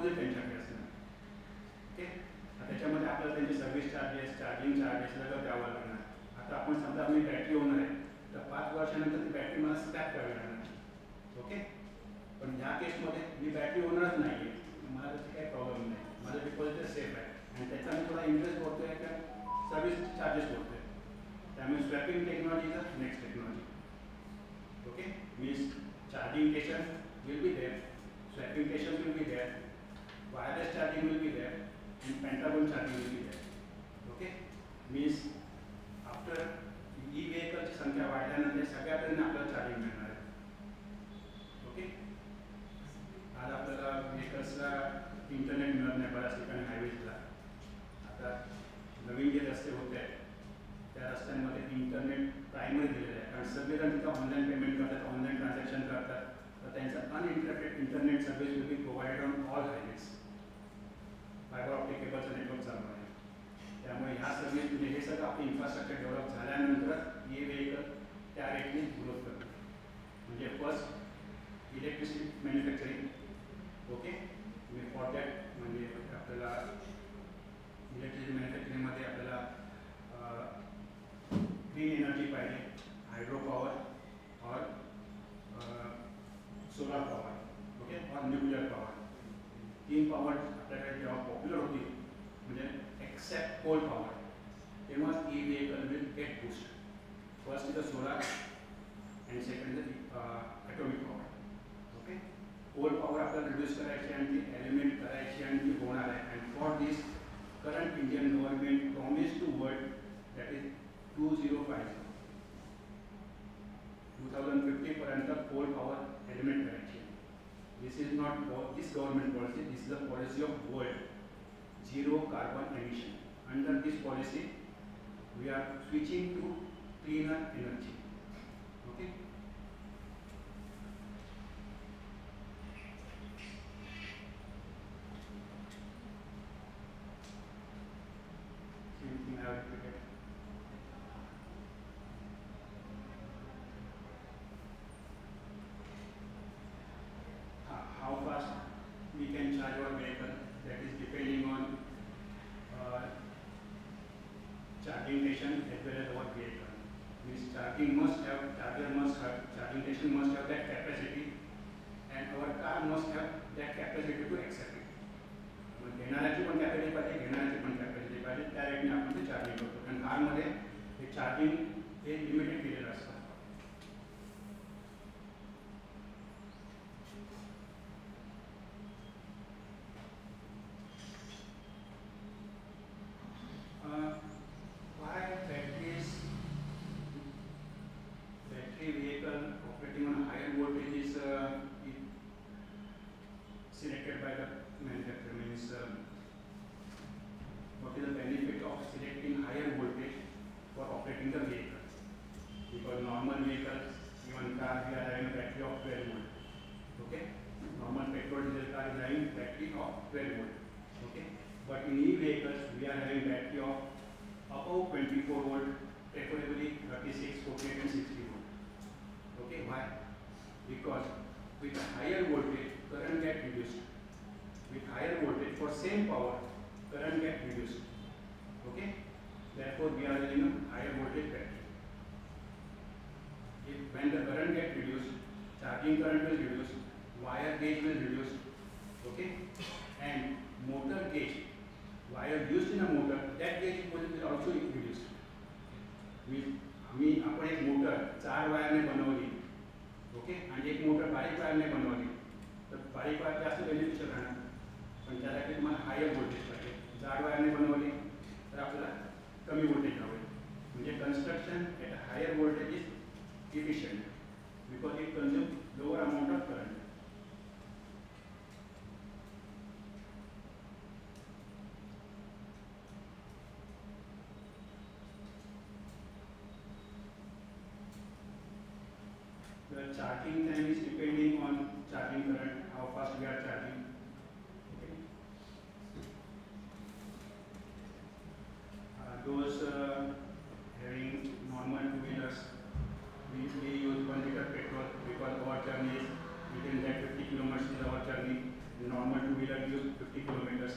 Technology त्यांच्याकडे असणार. Okay, त्याच्यामध्ये आपल्याला त्यांचे सर्व्हिस चार्जेस, चार्जिंग चार्जेस सगळं द्यावं लागणार. आता आपण समजा मी बॅटरी ओनर आहे, तर 5 वर्षानंतर ती बॅटरी मला स्क्रॅप करावी लागणार. ओके, पण ह्या केसमध्ये मी बॅटरी ओनरच नाही आहे, मला त्याची काही प्रॉब्लेम नाही, माझं डिपॉझिट सेफ आहे आणि त्याचा मी थोडा इंटरेस्ट भरतोय का सर्व्हिस चार्जेस भरतोय. त्यामुळे swapping technology is the next technology. Okay, means charging station will be there, swapping station will be there, wireless charging will be there, and pantable charging will be there. Okay, means after e-vehicle ची संख्या वाढल्यानंतर सगळ्याकडे आपल्याला charging मिळणार आहे. Okay, आज आपल्याला व्हेकल्सला internet मिळत नाही बऱ्याच ठिकाणी हायवेजला. आता नवीन जे रस्ते होते आहेत त्या रस्त्यांमध्ये इंटरनेट प्रायमरी दिलेलं आहे, कारण सगळेजण तिथं ऑनलाईन पेमेंट करतात, ऑनलाईन ट्रान्झॅक्शन करतात. तर त्यांचं uninterrupted internet service will be provided on all highways. Fibre optic केबलचं नेटवर्क चालू आहे. त्यामुळे ह्या सर्व्हिस म्हणजे हे सगळं आपलं इन्फ्रास्ट्रक्चर डेव्हलप झाल्यानंतर ई व्हेकल त्या रेटने ग्रोथ करतात. म्हणजे first electricity manufacturing. Okay, for that म्हणजे आपल्याला इलेक्ट्रिसिटी मॅन्युफॅक्चरिंगमध्ये आपल्याला क्लीन एनर्जी पाहिजे, हायड्रो पॉवर और सोलर पॉवर. ओके, और न्यूक्लियर पॉवर. 3 पॉवर आपल्याकडे जेव्हा पॉप्युलर होती म्हणजे एक्सेप्ट कोल पॉवर, तेव्हाच E vehicle will get boost. First is the solar and second is the atomic power. Okay, coal power आपल्याला reduce करायची आणि ती एलिमिनेट करायची आणि ती होणार आहे. And for this current Indian government promise to world that is 2050 पर्यंत कोल पॉवर एलिमिनेट करायची. This is not this government policy, this is the policy of world. Zero carbon emission. Under this policy, we are switching to cleaner energy. Okay. Same thing I have repeated. How fast we can charge our vehicle, that is depending on charging station as well as our vehicle. Means charging station must have that capacity, and our car must have that capacity to accept it. मग घेणाऱ्याची पण capacity पाहिजे, घेणाऱ्याची पण capacity पाहिजे, त्या रेटने आपण ते charging करतो. कारण कारमध्ये हे चार्जिंग हे लिमिटेड केलेलं असतं. Why battery vehicle operating on higher voltage is selected by the manufacturer. Means what is the benefit of selecting higher voltage for operating the vehicle? Because normal vehicles, even car, we are having a battery of 12 volt. Okay, normal petrol diesel car is having battery of 12 volt. Okay, but in e-vehicles we are having battery of above 24 volt, preferably 36, 48 and 60 volt. Okay, why? Because with higher voltage, current get reduced. With higher voltage, for same power, current get reduced. Okay, therefore we are using a higher voltage battery. When the current get reduced, charging current will reduce, wire gauge will reduce. Okay, and motor gauge, wire used in a motor, that gauge will also reduce. आपण एक motor 4 वायरने बनवली, okay, आणि एक motor बारीक वायरने बनवली, तर बारीक wire जास्त बेनिफिशियल राहणार, पण त्यासाठी तुम्हाला हायर व्होल्टेज पाहिजे. जाड वायरने बनवली तर आपल्याला कमी व्होल्टेज हवे. म्हणजे construction at a higher voltage is efficient because it consume lower amount of current. The charging time is depending on charging current, how fast we are charging. Okay. Those having normal two-wheelers, we use 1 liter petrol because our journey is within that 50 kilometers is our journey. The normal two-wheeler wheeler use 50 kilometers.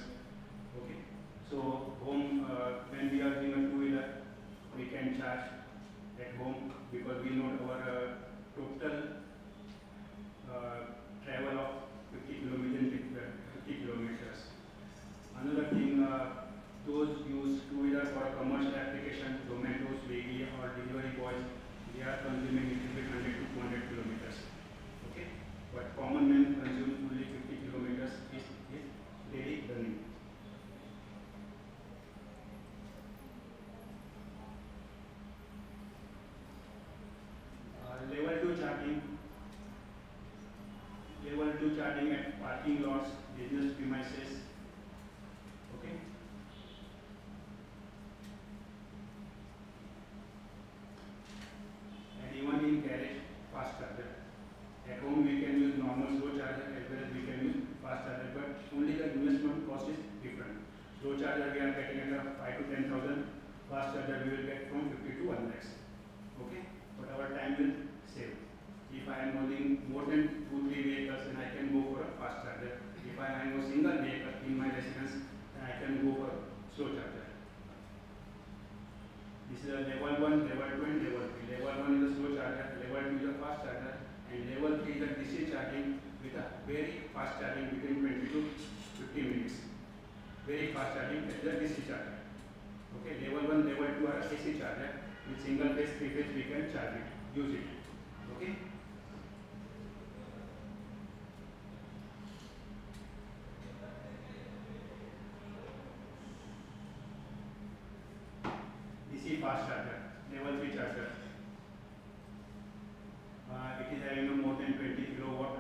Okay. So home, when we are doing a two-wheeler, we can charge at home because we know our total travel of 50 kilometers. Another thing, those use two-wheeler for a commercial application, Zomato, Swiggy or delivery boys, they are consuming between 100 to 200 kilometers. Okay, but common man consume only 50 kilometers is daily running. Level 2 charging. Level 2 charging at parking lots, business premises. Okay. And even in garage, fast charger. At home we can use normal slow charger as well as we can use fast charger, but only the investment cost is different. Slow charger we are getting at 5 to 10,000. Fast charger we will get from 50 to 1 lakhs. Okay, but our time will save. If I am holding more than 2-3 vehicles, then I can go for a fast charger. If I am a single vehicle in my residence, then I can go for a slow charger. This is a level 1, level 2 and level 3. Level 1 is a slow charger, level 2 is a fast charger, and level 3 is a DC charging with a very fast charging between 20 to 50 minutes. Very fast charging as a DC charger. Okay, level 1, level 2 are a AC charger. With single phase, 3 phase we can charge it, use it. Okay. DC fast charger, level 3 charger. It is having more than 20 kilowatt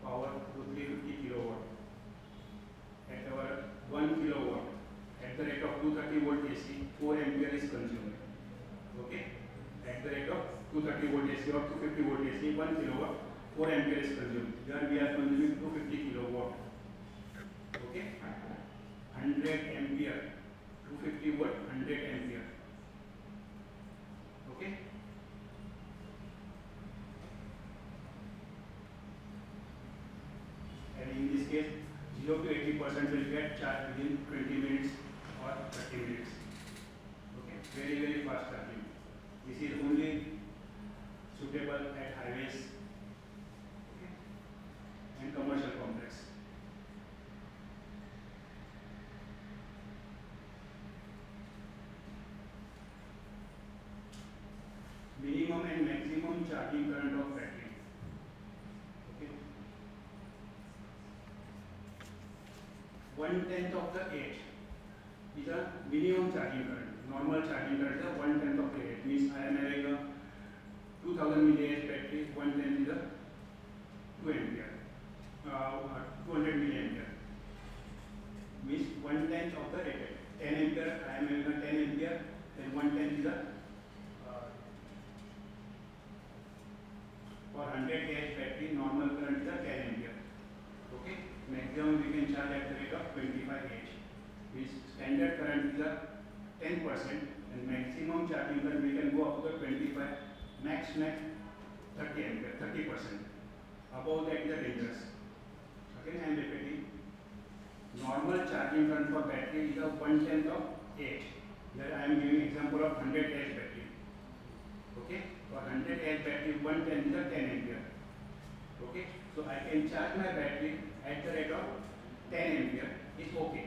power to 350 kilowatt. At our 1 kilowatt, at the rate of 230 volt AC, 4 ampere is consumed. Okay, at the rate of 230 volt AC or 250 volt AC, 1 kilowatt, 4 ampere is consumed. Here we are consuming 250 kilowatt. Okay, 100 ampere, 250 volt, 100 ampere. Okay. And in this case, 0 to 80% will get charged within 20 minutes or 30 minutes. Okay, very, very fast charging. This is only suitable at highways, okay, and commercial complex. Minimum and maximum charging current of battery. Okay. 1/10 of the age is a minimum charging current. Normal charging current is 1/10 of the age. Means I am having a 2000 milliamp battery. 1/10 is a 2 ampere. 200 milliampere. Means 1/10 of the rated. 10 ampere. I am having a 10 ampere. Then 1/10 is a for 100 Ah battery, normal current is a 10 ampere. Okay. Maximum we can charge at the rate of 25 Ah. Means standard current is a 10% and maximum charging current we can go up to the 25, max 30 ampere, 30%. Above that is a dangerous. Again I am repeating. Normal charging current for battery is a 1/10 of Ah. Here I am giving example of 100 Ah battery. Okay, for 100 Ah battery 1/10 is a 10 ampere. Okay, so I can charge my battery at the rate of 10 ampere is okay.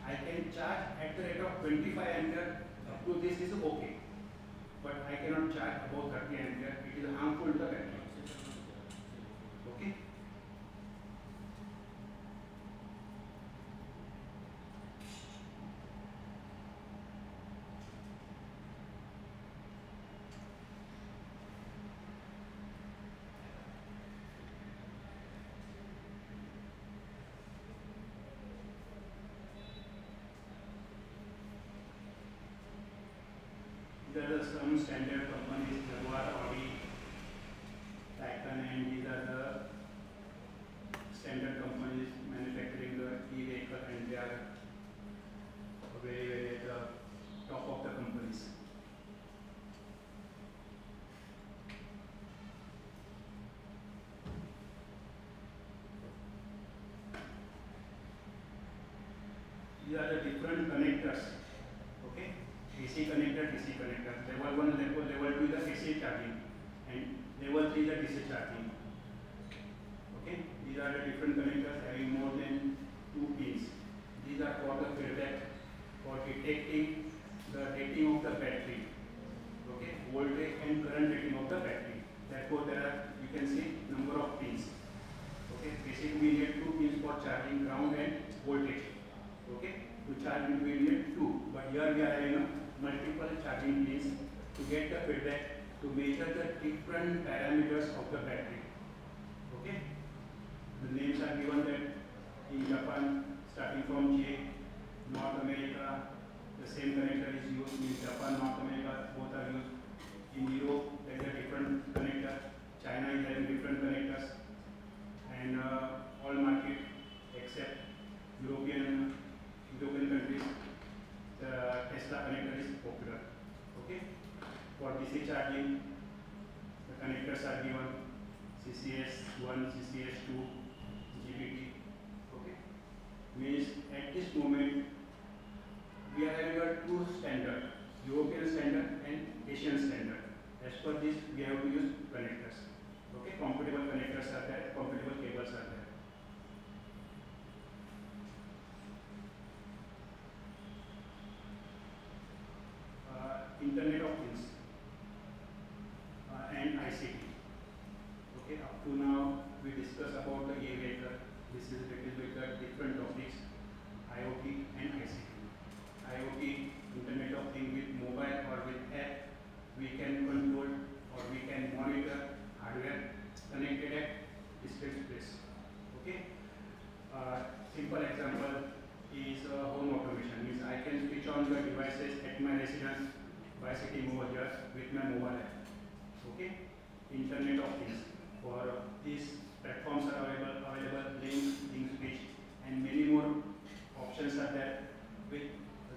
I can charge at the rate of 25 ampere up to this is okay. But I cannot charge above 30 ampere. It is harmful to the battery. Okay. There are some standard companies, Jaguar, Audi, Taycan, and these are the standard companies manufacturing the e-vehicle, and they are very, very at the top of the companies. These are the different connectors. Okay, AC connector, DC connector. Level 1, level 2 is the AC charging, and level 3 is the DC charging. Okay, these are the different connectors having more than 2 pins. These are for the feedback, for detecting the rating of the battery. Okay, voltage and current rating of the battery. Therefore, there are, you can see, number of pins. Okay, basically we need 2 pins for charging ground and voltage. Okay, to charge we need 2, but here we are having a multiple charging pins to get the feedback, to measure the different parameters of the battery. Okay, the names are given that in Japan, starting from J, North America, the same connector is used. In Japan, North America, both are used. In Europe, there is a different connector. China is having different connectors, and all market except European countries, the Tesla connector is popular. Okay, for DC charging, the connectors are given: CCS1, CCS2, GPT. Okay, means at this moment we are having a 2 standard: European standard and Asian standard. As per this, we have to use connectors. Okay, compatible connectors are there, compatible cables are there. Internet of Things and ICT. Okay, up to now we discuss about the vehicle. This is a little bit different topics: IoT and ICT. IoT, Internet of Things, with mobile or with app, we can control or we can monitor hardware connected at distant place. Okay. Simple example is home automation. Means I can switch on the devices at my residence by sitting over here with my mobile app. Okay. Internet of Things. For these platforms are available, Link, ThinkSwitch, and many more options are there. With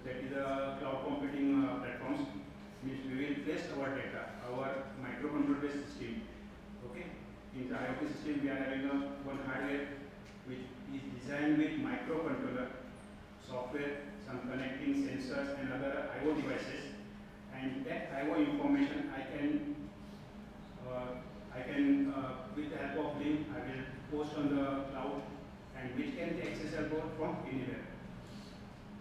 that is a cloud computing platforms. Means we will place our data, our microcontroller based system. Okay. In the IoT system, we are having one hardware which is designed with microcontroller software, some connecting sensors and other IO devices, and that IO information I can with the help of Link, I will post on the cloud, and which can be accessible from anywhere.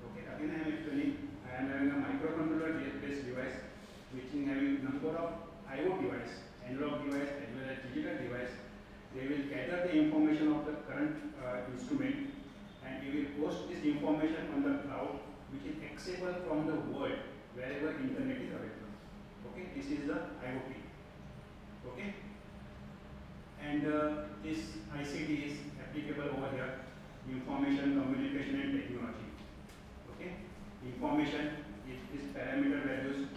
Okay, again I am explaining. I am having a microcontroller based device which is having number of IO device, analog device as well as digital device. They will gather the information of the current instrument, and we will post this information on the cloud, which is accessible from the world wherever internet is available. Okay, this is the IoT. Okay, and this ICT is applicable over here: information, communication, and technology. Okay, information is parameter values,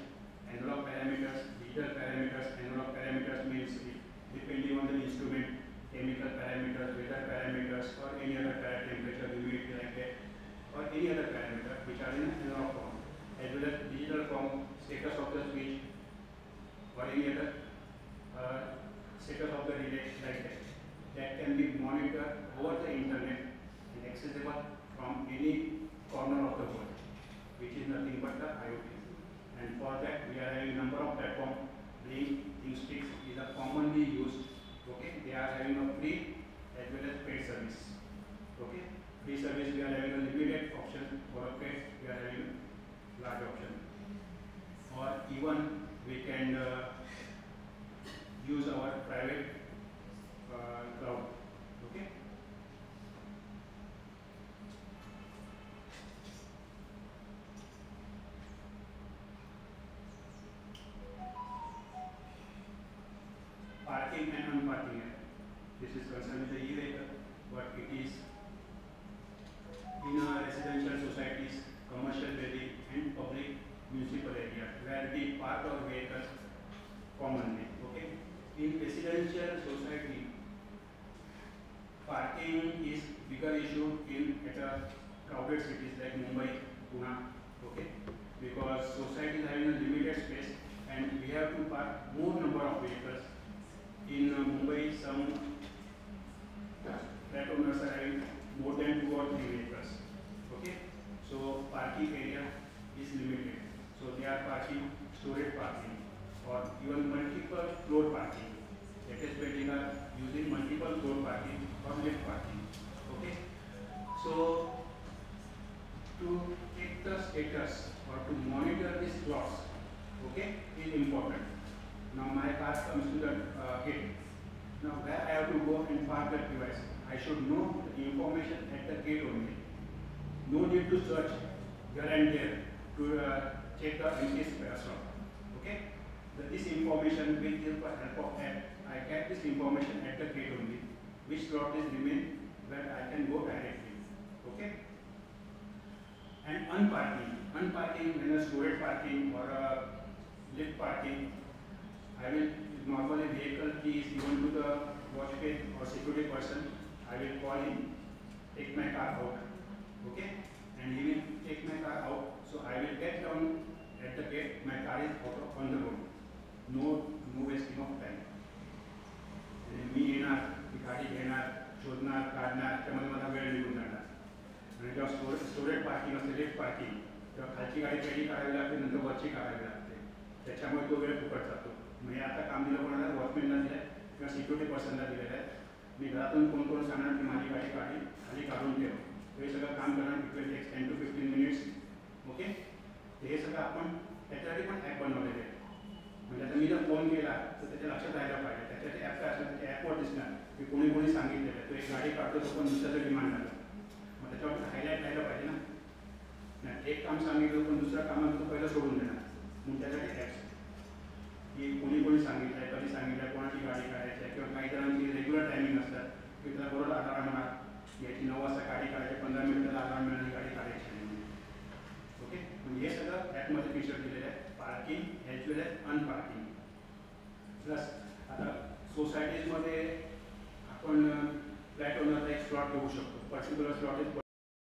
analog parameters, digital parameters. Analog parameters means depending on the instrument, chemical parameters, weather parameters, or any other temperature, humidity like that, or any other parameter which are in analog form, as well as digital form, status of the switch, or any other status of the relay like that. That can be monitored over the internet and accessible from any corner of the world, which is nothing but the IoT. And for that, we are having a number of platforms. Link, ThinkSwitch is a commonly used. Okay, they are having a free as well as paid service. Okay, free service we are having a limited option, for a paid we are having a large option. Or even we can use our private cloud. Okay. Parking and unparking. This is concerned with the e-vehicle, but it is in residential societies, commercial building, and public municipal area where we park our vehicles commonly. Okay. In residential society, parking is bigger issue at a crowded cities like Mumbai, Pune. Okay, because society is having a limited space, and we have to park more number of vehicles. In Mumbai, some flat owners are having more than 2 or 3 vehicles. Okay, so even multiple floor parking. Latest building are using multiple floor parking or lift parking. Okay. So to check the status or to monitor these slots, okay, is important. Now my car comes to the gate. Now where I have to go and park the device, I should know the information at the gate only. No need to search here and there to check the empty slot. Okay? This information with the help of app, I get this information at the gate only. Which slot is remain where I can go directly. Okay? And unparking. Unparking, when a storage parking or a lift parking, I will normally vehicle keys given to the watchman or security person. I will call him, take my car out. Okay? And he will take my car out. So I will get down at the gate, my car is out on the road. No wasting of time. मी येणार, ती गाडी घेणार, शोधणार, काढणार, त्यामध्ये मला वेळ निघून जाणार. आणि जेव्हा स्टोरेज पार्किंग असते, लिफ्ट पार्किंग, तेव्हा खालची गाडी पहिली काढावी लागते, नंतर वरची काढावी लागते. त्याच्यामुळे तो वेळ फुकट जातो. मी आता काम दिलं कोणाला, वॉचमॅनला दिलं आहे किंवा सिक्युरिटी पर्सनला दिलेलं आहे. मी घरातून कोण सांगणार की माझी गाडी खाली काढून ठेव. हे सगळं काम करणार बिटवीन 10 to 15 मिनिट्स. ओके. हे सगळं आपण त्याच्यासाठी पण ॲप बनवलेले आहे. म्हणजे आता मी जर फोन केला तर त्याच्या लक्षात राहायला पाहिजे. त्याच्यासाठी ॲप काय असेल त्या ॲपवर दिसणार की कोणी सांगितलेलं आहे. तो एक गाडी काढतो तो पण दुसऱ्याचं डिमांड आलं. मग त्याच्यावर हायलाईट राहायला पाहिजे ना. नाही एक काम सांगितलं पण दुसऱ्या कामाला तो पहिलं सोडून देणार. मग त्यासाठी ॲप्स की कोणी सांगितलं आहे, कधी सांगितलं आहे, कोणाची गाडी काढायची आहे किंवा काही जणांची रेग्युलर टायमिंग असतात की त्याला बरोबर अलार्म म्हणा याची 9 वाजता गाडी काढायची, 15 मिनिटाला अलार्म मिळाली गाडी काढायची. ओके. म्हणजे हे सगळं ॲपमध्ये फीचर दिलेलं आहे. Parking as well as unparking. Plus आता सोसायटीजमध्ये आपण फ्लॅट ओनरला एक स्लॉट देऊ शकतो. Particular slot is